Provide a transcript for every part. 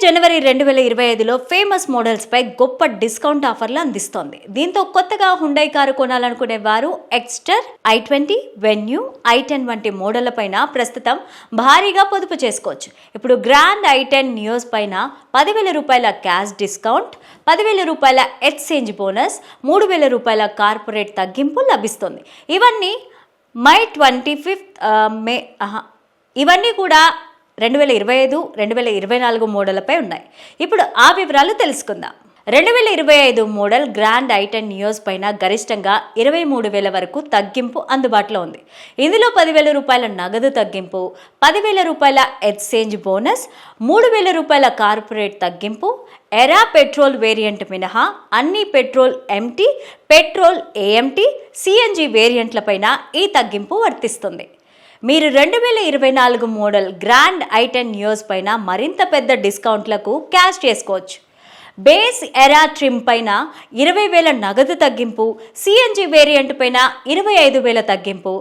జనవరి 2025లో famous models పై గొప్ప discount ఆఫర్లు అందిస్తోంది. దీంతో కొత్తగా హుండై కారు కొనాలనుకునే వారు ఎక్స్టర్, i20, వెన్యూ, i10 వంటి మోడళ్ల పైన ప్రస్తుతం భారీగా పొదుపు చేసుకోవచ్చు. ఇప్పుడు గ్రాండ్ i10 నియోస్ పైన 10,000 రూపాయల క్యాష్ డిస్కౌంట్, 10,000 రూపాయల ఎక్స్చేంజ్ బోనస్, 3,000 రూపాయల కార్పొరేట్ తగ్గింపు లభిస్తుంది. ఇవన్నీ మై 25 ఇవన్నీ కూడా 2025, 2024 మోడళ్లపై ఉన్నాయి. ఇప్పుడు ఆ వివరాలు తెలుసుకుందాం. 2025 మోడల్ గ్రాండ్ i10 నియోస్ పైన గరిష్టంగా 23,000 వరకు తగ్గింపు అందుబాటులో ఉంది. ఇందులో 10,000 రూపాయల నగదు తగ్గింపు, 10,000 రూపాయల ఎక్స్చేంజ్ బోనస్, 3,000 రూపాయల కార్పొరేట్ తగ్గింపు, ఎరా పెట్రోల్ వేరియంట్ మినహా అన్ని petrol MT, petrol AMT, CNG వేరియంట్లపైన ఈ తగ్గింపు వర్తిస్తుంది. మీరు 2024 మోడల్ గ్రాండ్ i10 నియోస్ పైన మరింత పెద్ద డిస్కౌంట్లకు క్యాష్ చేసుకోవచ్చు. బేస్ ఎరా ట్రిమ్ పైన 20,000 నగదు తగ్గింపు, సిఎన్జి వేరియంట్ పైన 25,000 తగ్గింపు,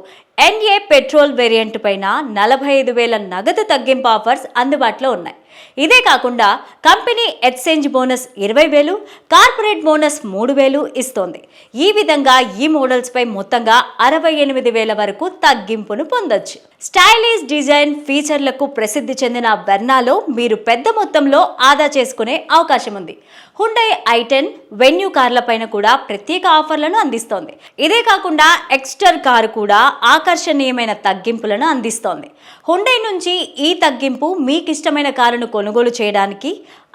ఎన్ఏ పెట్రోల్ వేరియంట్ పైన 45,000 నగదు తగ్గింపు ఆఫర్స్ అందుబాటులో ఉన్నాయి. ఇదే కాకుండా company exchange bonus 20,000, corporate bonus 3,000 ఇస్తోంది. ఈ విధంగా ఈ మోడల్స్ పై మొత్తంగా 68,000 వరకు తగ్గింపును పొందొచ్చు. స్టైలిష్ డిజైన్ ఫీచర్లకు ప్రసిద్ధి చెందిన వెర్నాలో మీరు పెద్ద మొత్తంలో ఆదా చేసుకునే అవకాశం ఉంది. హుండై i10, వెన్యూ కార్ల పైన కూడా ప్రత్యేక ఆఫర్లను అందిస్తోంది. ఇదే కాకుండా ఎక్స్టర్ కారు కూడా ఆకర్షణీయమైన తగ్గింపులను అందిస్తోంది. హుండై నుంచి ఈ తగ్గింపు మీకు ఇష్టమైన కారును కొనుగోలు చేయడానికి,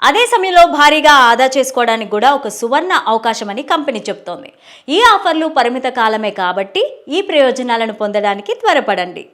అదే సమయంలో భారీగా ఆదా చేసుకోవడానికి కూడా ఒక సువర్ణ అవకాశమని కంపెనీ చెబుతోంది. ఈ ఆఫర్లు పరిమిత కాలమే కాబట్టి ఈ ప్రయోజనాలను పొందడానికి త్వరపడండి.